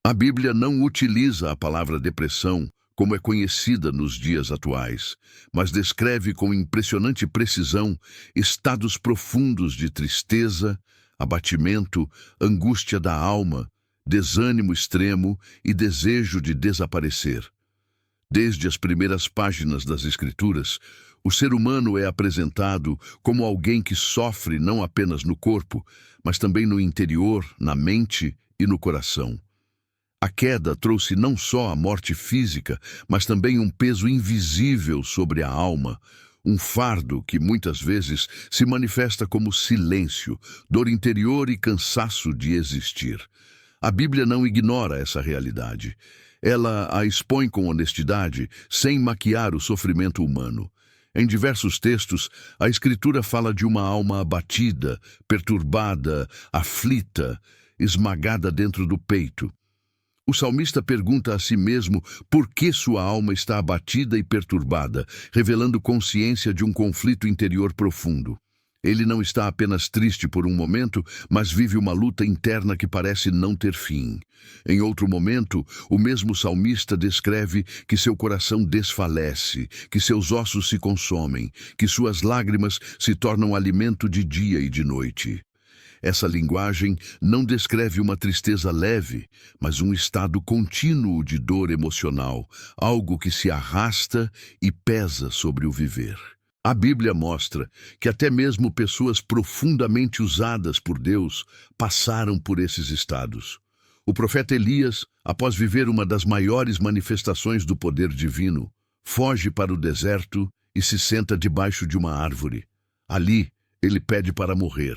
A Bíblia não utiliza a palavra depressão como é conhecida nos dias atuais, mas descreve com impressionante precisão estados profundos de tristeza, abatimento, angústia da alma, desânimo extremo e desejo de desaparecer. Desde as primeiras páginas das Escrituras, o ser humano é apresentado como alguém que sofre não apenas no corpo, mas também no interior, na mente e no coração. A queda trouxe não só a morte física, mas também um peso invisível sobre a alma, um fardo que muitas vezes se manifesta como silêncio, dor interior e cansaço de existir. A Bíblia não ignora essa realidade. Ela a expõe com honestidade, sem maquiar o sofrimento humano. Em diversos textos, a Escritura fala de uma alma abatida, perturbada, aflita, esmagada dentro do peito. O salmista pergunta a si mesmo por que sua alma está abatida e perturbada, revelando consciência de um conflito interior profundo. Ele não está apenas triste por um momento, mas vive uma luta interna que parece não ter fim. Em outro momento, o mesmo salmista descreve que seu coração desfalece, que seus ossos se consomem, que suas lágrimas se tornam alimento de dia e de noite. Essa linguagem não descreve uma tristeza leve, mas um estado contínuo de dor emocional, algo que se arrasta e pesa sobre o viver. A Bíblia mostra que até mesmo pessoas profundamente usadas por Deus passaram por esses estados. O profeta Elias, após viver uma das maiores manifestações do poder divino, foge para o deserto e se senta debaixo de uma árvore. Ali, ele pede para morrer.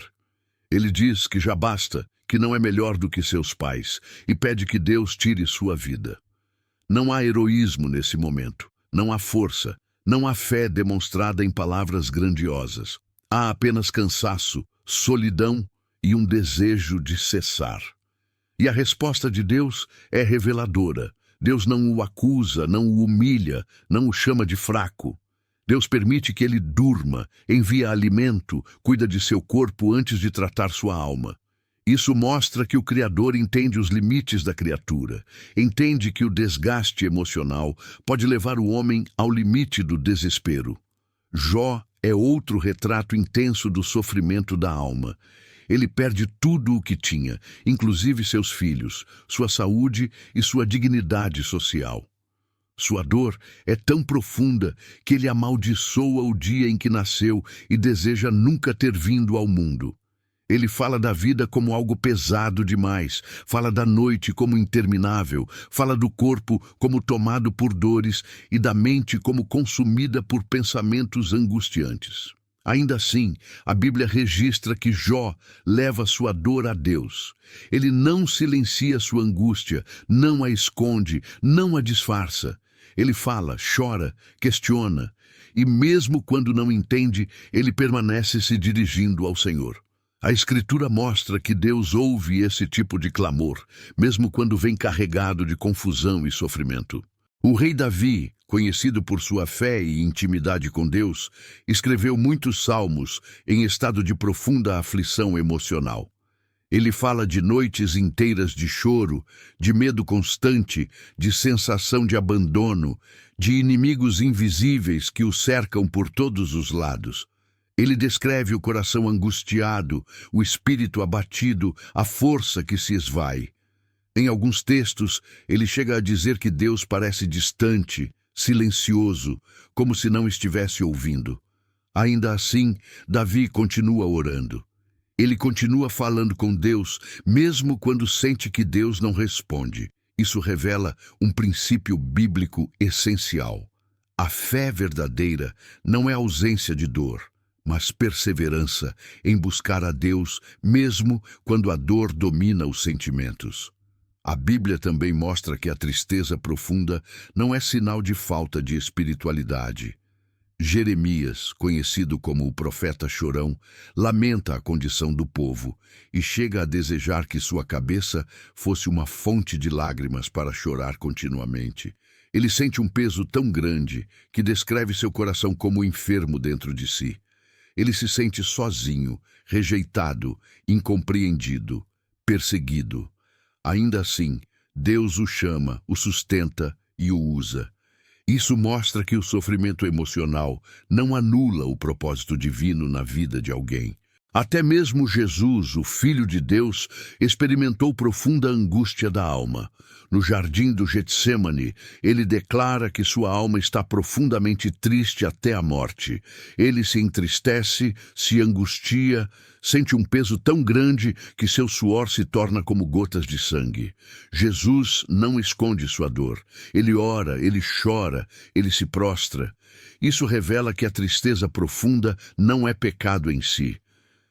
Ele diz que já basta, que não é melhor do que seus pais, e pede que Deus tire sua vida. Não há heroísmo nesse momento, não há força, não há fé demonstrada em palavras grandiosas. Há apenas cansaço, solidão e um desejo de cessar. E a resposta de Deus é reveladora. Deus não o acusa, não o humilha, não o chama de fraco. Deus permite que ele durma, envia alimento, cuida de seu corpo antes de tratar sua alma. Isso mostra que o Criador entende os limites da criatura, entende que o desgaste emocional pode levar o homem ao limite do desespero. Jó é outro retrato intenso do sofrimento da alma. Ele perde tudo o que tinha, inclusive seus filhos, sua saúde e sua dignidade social. Sua dor é tão profunda que ele amaldiçoa o dia em que nasceu e deseja nunca ter vindo ao mundo. Ele fala da vida como algo pesado demais, fala da noite como interminável, fala do corpo como tomado por dores e da mente como consumida por pensamentos angustiantes. Ainda assim, a Bíblia registra que Jó leva sua dor a Deus. Ele não silencia sua angústia, não a esconde, não a disfarça. Ele fala, chora, questiona, e mesmo quando não entende, ele permanece se dirigindo ao Senhor. A Escritura mostra que Deus ouve esse tipo de clamor, mesmo quando vem carregado de confusão e sofrimento. O rei Davi, conhecido por sua fé e intimidade com Deus, escreveu muitos salmos em estado de profunda aflição emocional. Ele fala de noites inteiras de choro, de medo constante, de sensação de abandono, de inimigos invisíveis que o cercam por todos os lados. Ele descreve o coração angustiado, o espírito abatido, a força que se esvai. Em alguns textos, ele chega a dizer que Deus parece distante, silencioso, como se não estivesse ouvindo. Ainda assim, Davi continua orando. Ele continua falando com Deus, mesmo quando sente que Deus não responde. Isso revela um princípio bíblico essencial. A fé verdadeira não é ausência de dor, mas perseverança em buscar a Deus, mesmo quando a dor domina os sentimentos. A Bíblia também mostra que a tristeza profunda não é sinal de falta de espiritualidade. Jeremias, conhecido como o profeta chorão, lamenta a condição do povo e chega a desejar que sua cabeça fosse uma fonte de lágrimas para chorar continuamente. Ele sente um peso tão grande que descreve seu coração como enfermo dentro de si. Ele se sente sozinho, rejeitado, incompreendido, perseguido. Ainda assim, Deus o chama, o sustenta e o usa. Isso mostra que o sofrimento emocional não anula o propósito divino na vida de alguém. Até mesmo Jesus, o Filho de Deus, experimentou profunda angústia da alma. No jardim do Getsêmani, ele declara que sua alma está profundamente triste até a morte. Ele se entristece, se angustia, sente um peso tão grande que seu suor se torna como gotas de sangue. Jesus não esconde sua dor. Ele ora, ele chora, ele se prostra. Isso revela que a tristeza profunda não é pecado em si.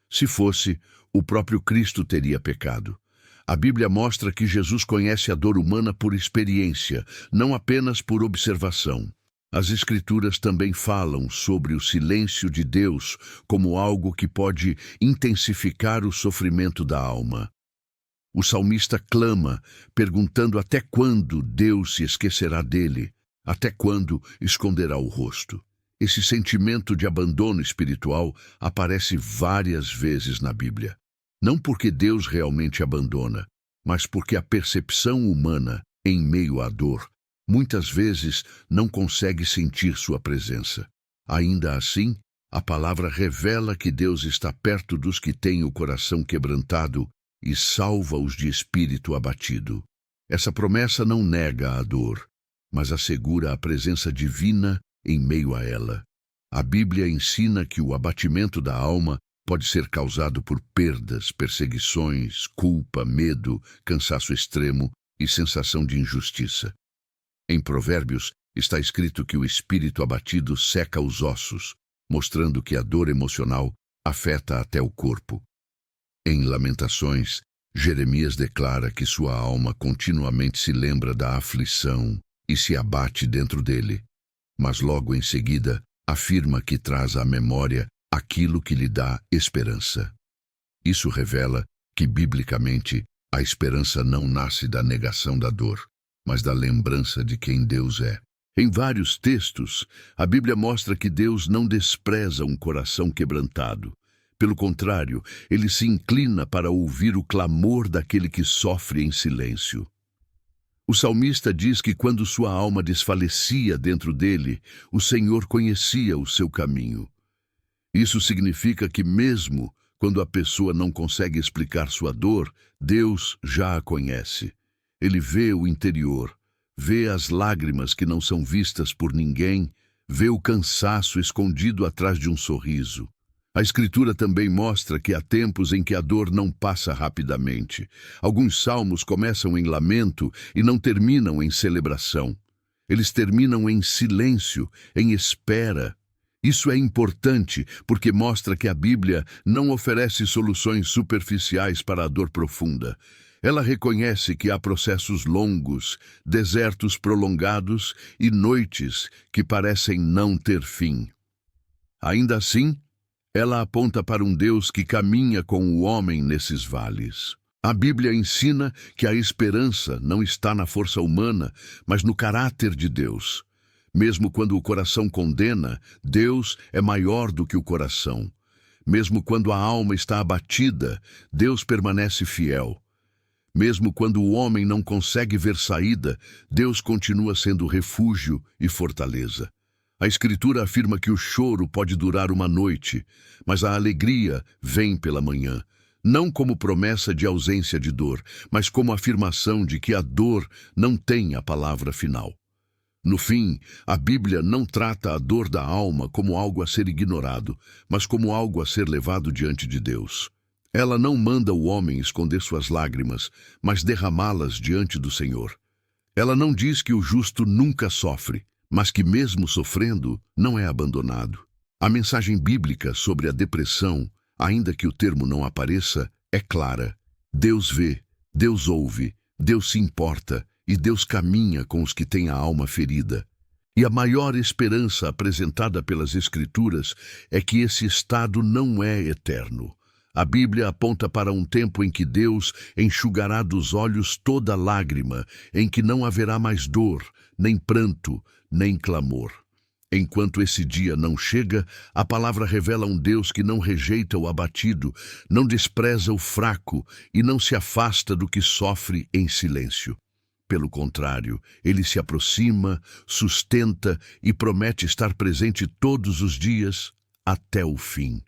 Se fosse, o próprio Cristo teria pecado. A Bíblia mostra que Jesus conhece a dor humana por experiência, não apenas por observação. As Escrituras também falam sobre o silêncio de Deus como algo que pode intensificar o sofrimento da alma. O salmista clama, perguntando até quando Deus se esquecerá dele, até quando esconderá o rosto. Esse sentimento de abandono espiritual aparece várias vezes na Bíblia. Não porque Deus realmente abandona, mas porque a percepção humana, em meio à dor, muitas vezes não consegue sentir sua presença. Ainda assim, a palavra revela que Deus está perto dos que têm o coração quebrantado e salva-os de espírito abatido. Essa promessa não nega a dor, mas assegura a presença divina em meio a ela. A Bíblia ensina que o abatimento da alma pode ser causado por perdas, perseguições, culpa, medo, cansaço extremo e sensação de injustiça. Em Provérbios está escrito que o espírito abatido seca os ossos, mostrando que a dor emocional afeta até o corpo. Em Lamentações, Jeremias declara que sua alma continuamente se lembra da aflição e se abate dentro dele. Mas logo em seguida afirma que traz à memória aquilo que lhe dá esperança. Isso revela que, biblicamente, a esperança não nasce da negação da dor, mas da lembrança de quem Deus é. Em vários textos, a Bíblia mostra que Deus não despreza um coração quebrantado. Pelo contrário, ele se inclina para ouvir o clamor daquele que sofre em silêncio. O salmista diz que quando sua alma desfalecia dentro dele, o Senhor conhecia o seu caminho. Isso significa que mesmo quando a pessoa não consegue explicar sua dor, Deus já a conhece. Ele vê o interior, vê as lágrimas que não são vistas por ninguém, vê o cansaço escondido atrás de um sorriso. A Escritura também mostra que há tempos em que a dor não passa rapidamente. Alguns salmos começam em lamento e não terminam em celebração. Eles terminam em silêncio, em espera. Isso é importante porque mostra que a Bíblia não oferece soluções superficiais para a dor profunda. Ela reconhece que há processos longos, desertos prolongados e noites que parecem não ter fim. Ainda assim, ela aponta para um Deus que caminha com o homem nesses vales. A Bíblia ensina que a esperança não está na força humana, mas no caráter de Deus. Mesmo quando o coração condena, Deus é maior do que o coração. Mesmo quando a alma está abatida, Deus permanece fiel. Mesmo quando o homem não consegue ver saída, Deus continua sendo refúgio e fortaleza. A Escritura afirma que o choro pode durar uma noite, mas a alegria vem pela manhã, não como promessa de ausência de dor, mas como afirmação de que a dor não tem a palavra final. No fim, a Bíblia não trata a dor da alma como algo a ser ignorado, mas como algo a ser levado diante de Deus. Ela não manda o homem esconder suas lágrimas, mas derramá-las diante do Senhor. Ela não diz que o justo nunca sofre, mas que mesmo sofrendo, não é abandonado. A mensagem bíblica sobre a depressão, ainda que o termo não apareça, é clara. Deus vê, Deus ouve, Deus se importa e Deus caminha com os que têm a alma ferida. E a maior esperança apresentada pelas Escrituras é que esse estado não é eterno. A Bíblia aponta para um tempo em que Deus enxugará dos olhos toda lágrima, em que não haverá mais dor, nem pranto, nem clamor. Enquanto esse dia não chega, a palavra revela um Deus que não rejeita o abatido, não despreza o fraco e não se afasta do que sofre em silêncio. Pelo contrário, ele se aproxima, sustenta e promete estar presente todos os dias até o fim.